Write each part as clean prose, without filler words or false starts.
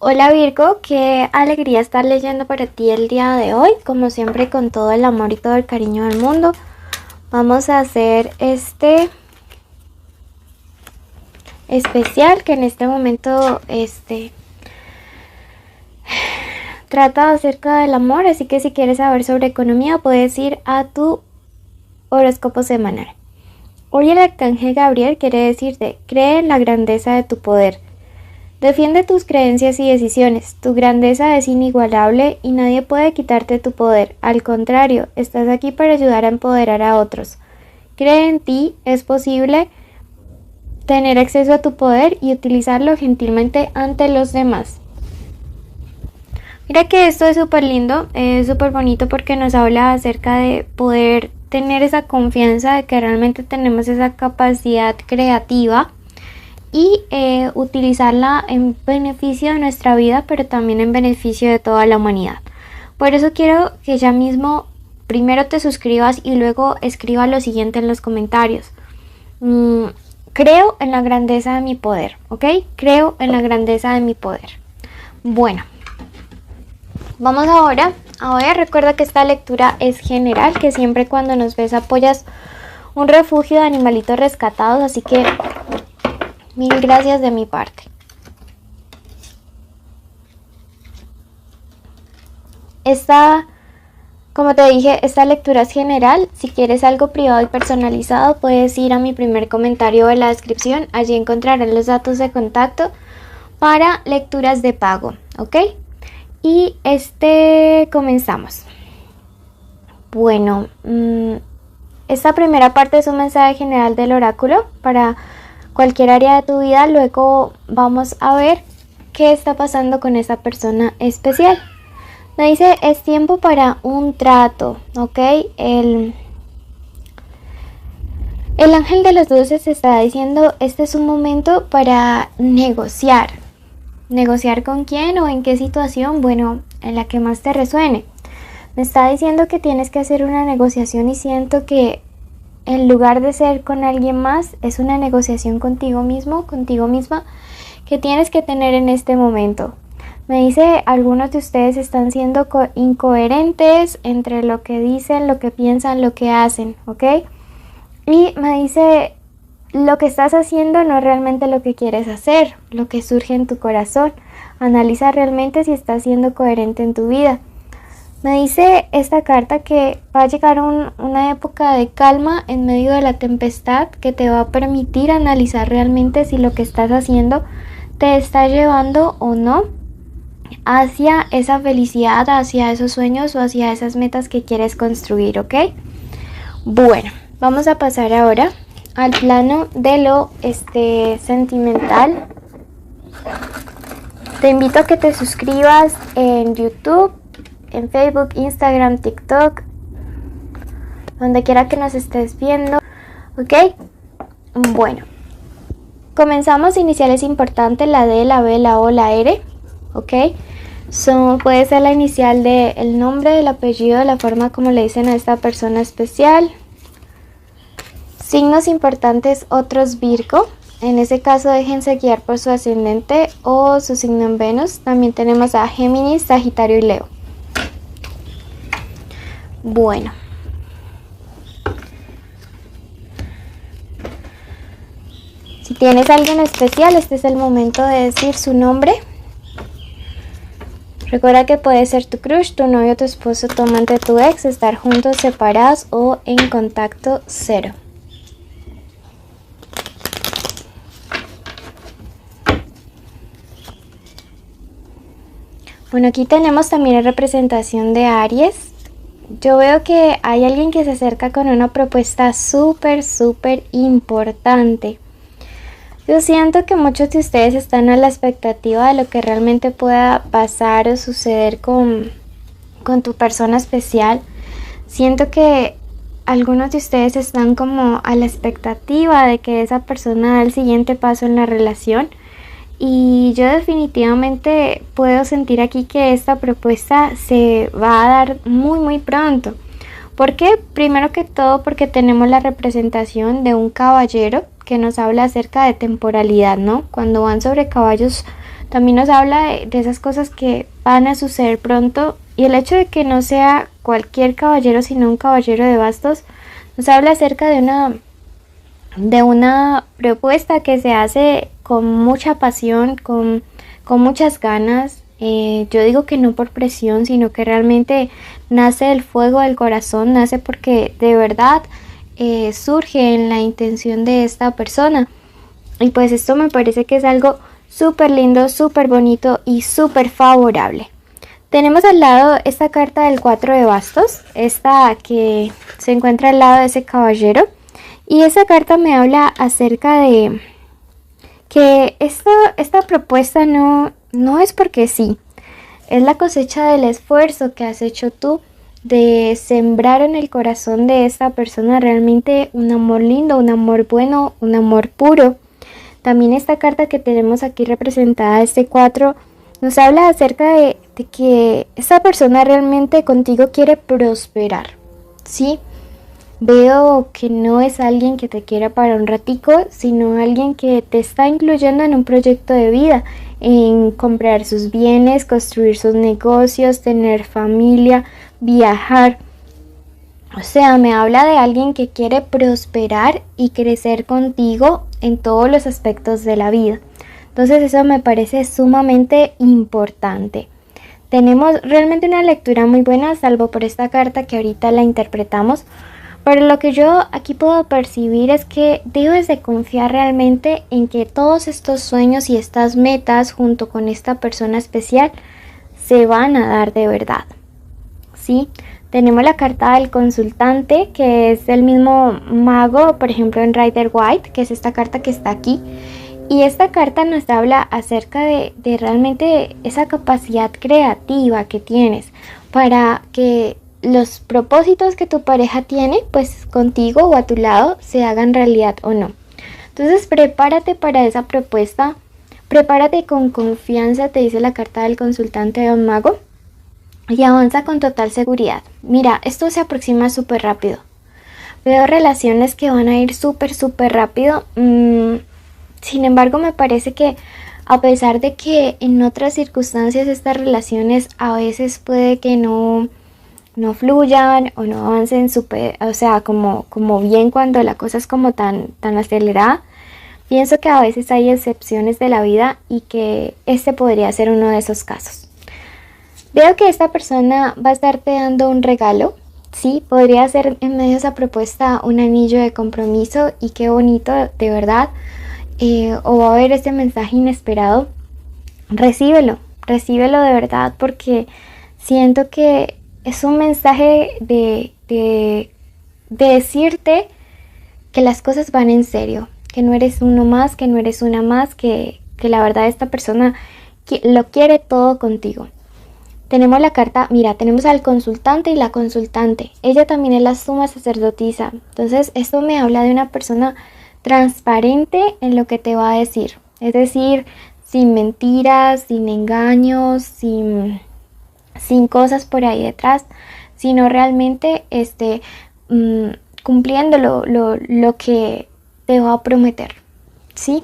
Hola Virgo, qué alegría estar leyendo para ti el día de hoy, como siempre con todo el amor y todo el cariño del mundo. Vamos a hacer este especial que en este momento trata acerca del amor, así que si quieres saber sobre economía puedes ir a tu horóscopo semanal. Hoy el arcángel Gabriel quiere decirte: cree en la grandeza de tu poder. Defiende tus creencias y decisiones. Tu grandeza es inigualable y nadie puede quitarte tu poder. Al contrario, estás aquí para ayudar a empoderar a otros. Cree en ti, es posible tener acceso a tu poder y utilizarlo gentilmente ante los demás. Mira que esto es súper lindo, es súper bonito porque nos habla acerca de poder tener esa confianza de que realmente tenemos esa capacidad creativa y utilizarla en beneficio de nuestra vida, pero también en beneficio de toda la humanidad. Por eso quiero que ya mismo primero te suscribas y luego escriba lo siguiente en los comentarios. Creo en la grandeza de mi poder, ¿ok? Creo en la grandeza de mi poder. Bueno, vamos ahora a ver, recuerda que esta lectura es general, que siempre cuando nos ves apoyas un refugio de animalitos rescatados, así que mil gracias de mi parte. Como te dije, esta lectura es general. Si quieres algo privado y personalizado, puedes ir a mi primer comentario de la descripción. Allí encontrarás los datos de contacto para lecturas de pago, ¿ok? Y comenzamos. Bueno, esta primera parte es un mensaje general del oráculo para cualquier área de tu vida. Luego vamos a ver qué está pasando con esa persona especial. Me dice: es tiempo para un trato, ¿ok? El ángel de los dulces está diciendo: este es un momento para negociar. ¿Negociar con quién o en qué situación? Bueno, en la que más te resuene. Me está diciendo que tienes que hacer una negociación y siento que en lugar de ser con alguien más, es una negociación contigo mismo, contigo misma, que tienes que tener en este momento. Me dice: algunos de ustedes están siendo incoherentes entre lo que dicen, lo que piensan, lo que hacen, ¿ok? Y me dice: lo que estás haciendo no es realmente lo que quieres hacer, lo que surge en tu corazón. Analiza realmente si estás siendo coherente en tu vida. Me dice esta carta que va a llegar una época de calma en medio de la tempestad que te va a permitir analizar realmente si lo que estás haciendo te está llevando o no hacia esa felicidad, hacia esos sueños o hacia esas metas que quieres construir, ¿ok? Bueno, vamos a pasar ahora al plano de lo sentimental. Te invito a que te suscribas en YouTube, en Facebook, Instagram, TikTok, donde quiera que nos estés viendo, ¿ok? Bueno, comenzamos. Iniciales importantes: la D, la B, la O, la R, ¿ok? Puede ser la inicial del nombre, del apellido, de la forma como le dicen a esta persona especial. Signos importantes: otros Virgo. En ese caso déjense guiar por su ascendente o su signo en Venus. También tenemos a Géminis, Sagitario y Leo. Bueno, si tienes a alguien especial, este es el momento de decir su nombre. Recuerda que puede ser tu crush, tu novio, tu esposo, tu amante, tu ex, estar juntos, separados o en contacto cero. Bueno, aquí tenemos también la representación de Aries. Yo veo que hay alguien que se acerca con una propuesta súper importante. Yo siento que muchos de ustedes están a la expectativa de lo que realmente pueda pasar o suceder con tu persona especial. Siento que algunos de ustedes están como a la expectativa de que esa persona dé el siguiente paso en la relación. Y yo definitivamente puedo sentir aquí que esta propuesta se va a dar muy pronto. ¿Por qué? Primero que todo porque tenemos la representación de un caballero que nos habla acerca de temporalidad, ¿no? Cuando van sobre caballos También nos habla de esas cosas que van a suceder pronto, y el hecho de que no sea cualquier caballero sino un caballero de bastos nos habla acerca de una propuesta que se hace con mucha pasión, con muchas ganas. Yo digo que no por presión, sino que realmente nace del fuego del corazón, nace porque de verdad surge en la intención de esta persona. Y pues esto me parece que es algo súper lindo, súper bonito y súper favorable. Tenemos al lado esta carta del 4 de bastos, esta que se encuentra al lado de ese caballero. Y esa carta me habla acerca de que esta propuesta no es porque sí. Es la cosecha del esfuerzo que has hecho tú de sembrar en el corazón de esta persona realmente un amor lindo, un amor bueno, un amor puro. También esta carta que tenemos aquí representada, este 4, nos habla acerca de que esta persona realmente contigo quiere prosperar, ¿sí? Veo que no es alguien que te quiera para un ratico, sino alguien que te está incluyendo en un proyecto de vida, en comprar sus bienes, construir sus negocios, tener familia, viajar. O sea, me habla de alguien que quiere prosperar y crecer contigo en todos los aspectos de la vida. Entonces eso me parece sumamente importante. Tenemos realmente una lectura muy buena, salvo por esta carta que ahorita la interpretamos. Pero lo que yo aquí puedo percibir es que debes de confiar realmente en que todos estos sueños y estas metas junto con esta persona especial se van a dar de verdad, ¿sí? Tenemos la carta del consultante, que es el mismo mago, por ejemplo en Rider White, que es esta carta que está aquí. Y esta carta nos habla acerca de realmente esa capacidad creativa que tienes para que los propósitos que tu pareja tiene, pues contigo o a tu lado, se hagan realidad o no. Entonces prepárate para esa propuesta, prepárate con confianza, te dice la carta del consultante de un mago, y avanza con total seguridad. Mira, esto se aproxima súper rápido. Veo relaciones que van a ir súper rápido. Sin embargo, me parece que a pesar de que en otras circunstancias estas relaciones a veces puede que no fluyan o no avancen súper, o sea, como bien cuando la cosa es como tan acelerada, pienso que a veces hay excepciones de la vida y que este podría ser uno de esos casos. Veo que esta persona va a estarte dando un regalo, sí, podría ser en medio de esa propuesta un anillo de compromiso, y qué bonito, de verdad. O va a haber este mensaje inesperado. Recíbelo de verdad, porque siento que es un mensaje de decirte que las cosas van en serio, que no eres uno más, que no eres una más, que la verdad esta persona lo quiere todo contigo. Tenemos la carta, mira, tenemos al consultante y la consultante. Ella también es la suma sacerdotisa. Entonces esto me habla de una persona transparente en lo que te va a decir. Es decir, sin mentiras, sin engaños, sin cosas por ahí detrás, sino realmente cumpliendo lo que te va a prometer, ¿sí?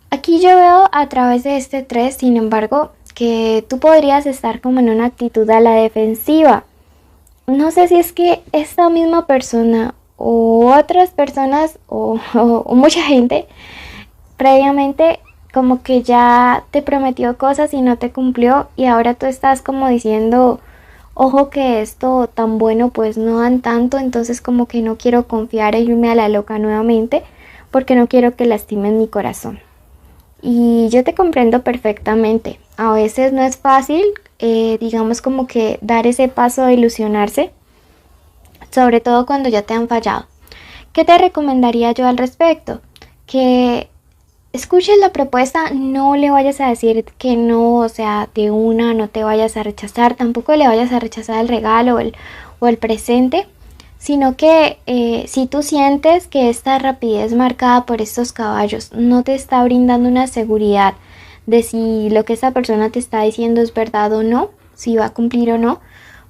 Aquí yo veo a través de este 3, sin embargo, que tú podrías estar como en una actitud a la defensiva. No sé si es que esta misma persona o otras personas o mucha gente previamente como que ya te prometió cosas y no te cumplió, y ahora tú estás como diciendo, ojo que esto tan bueno pues no dan tanto, entonces como que no quiero confiar e irme a la loca nuevamente porque no quiero que lastimen mi corazón. Y yo te comprendo perfectamente. A veces no es fácil, digamos como que dar ese paso de ilusionarse, sobre todo cuando ya te han fallado. ¿Qué te recomendaría yo al respecto? Que escuches la propuesta, no le vayas a decir que no, o sea, de una, no te vayas a rechazar, tampoco le vayas a rechazar el regalo o el presente, sino que si tú sientes que esta rapidez marcada por estos caballos no te está brindando una seguridad de si lo que esta persona te está diciendo es verdad o no, si va a cumplir o no,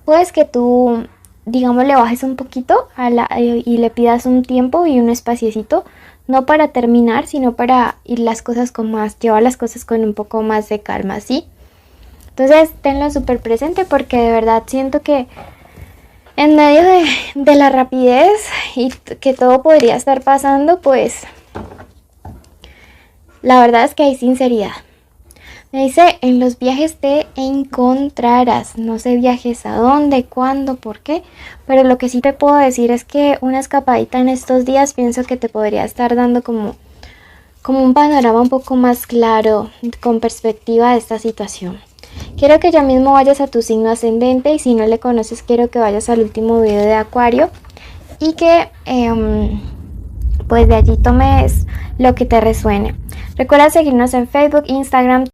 pues que tú, digamos, le bajes un poquito y le pidas un tiempo y un espaciecito no para terminar, sino para ir las cosas con más, llevar las cosas con un poco más de calma, ¿sí? Entonces tenlo súper presente porque de verdad siento que en medio de la rapidez y que todo podría estar pasando, pues la verdad es que hay sinceridad. Me dice, en los viajes te encontrarás. No sé viajes a dónde, cuándo, por qué. Pero lo que sí te puedo decir es que una escapadita en estos días pienso que te podría estar dando como un panorama un poco más claro, con perspectiva de esta situación. Quiero que ya mismo vayas a tu signo ascendente y si no le conoces quiero que vayas al último video de Acuario y que pues de allí tomes lo que te resuene. Recuerda seguirnos en Facebook, Instagram.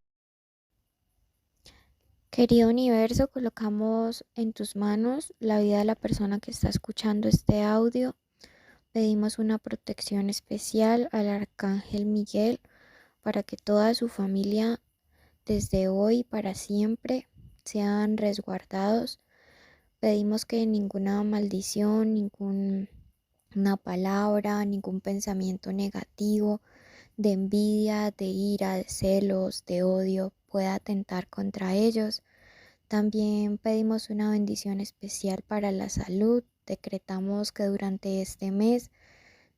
Querido universo, colocamos en tus manos la vida de la persona que está escuchando este audio. Pedimos una protección especial al arcángel Miguel para que toda su familia desde hoy para siempre sean resguardados. Pedimos que ninguna maldición, ninguna palabra, ningún pensamiento negativo de envidia, de ira, de celos, de odio pueda atentar contra ellos. También pedimos una bendición especial para la salud. Decretamos que durante este mes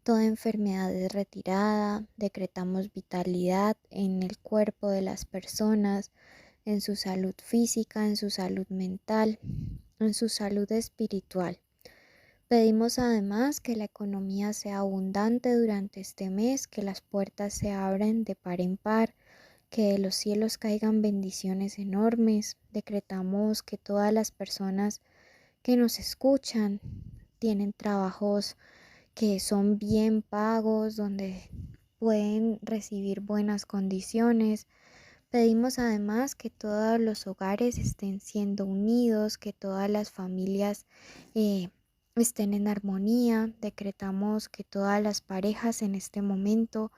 toda enfermedad es retirada. Decretamos vitalidad en el cuerpo de las personas, en su salud física, en su salud mental, en su salud espiritual. Pedimos además que la economía sea abundante durante este mes, que las puertas se abran de par en par, que de los cielos caigan bendiciones enormes. Decretamos que todas las personas que nos escuchan tienen trabajos que son bien pagos, donde pueden recibir buenas condiciones. Pedimos además que todos los hogares estén siendo unidos, que todas las familias estén en armonía. Decretamos que todas las parejas en este momento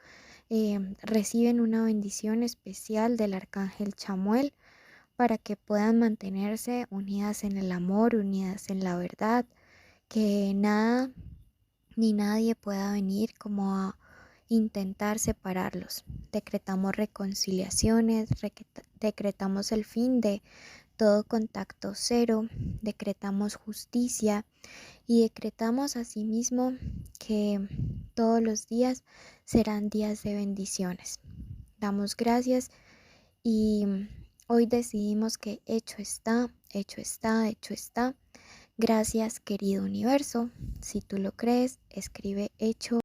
reciben una bendición especial del arcángel Chamuel para que puedan mantenerse unidas en el amor, unidas en la verdad, que nada ni nadie pueda venir como a intentar separarlos. Decretamos reconciliaciones, decretamos el fin de todo contacto cero, decretamos justicia y decretamos asimismo que todos los días serán días de bendiciones. Damos gracias y hoy decidimos que hecho está, hecho está, hecho está. Gracias, querido universo. Si tú lo crees, escribe hecho.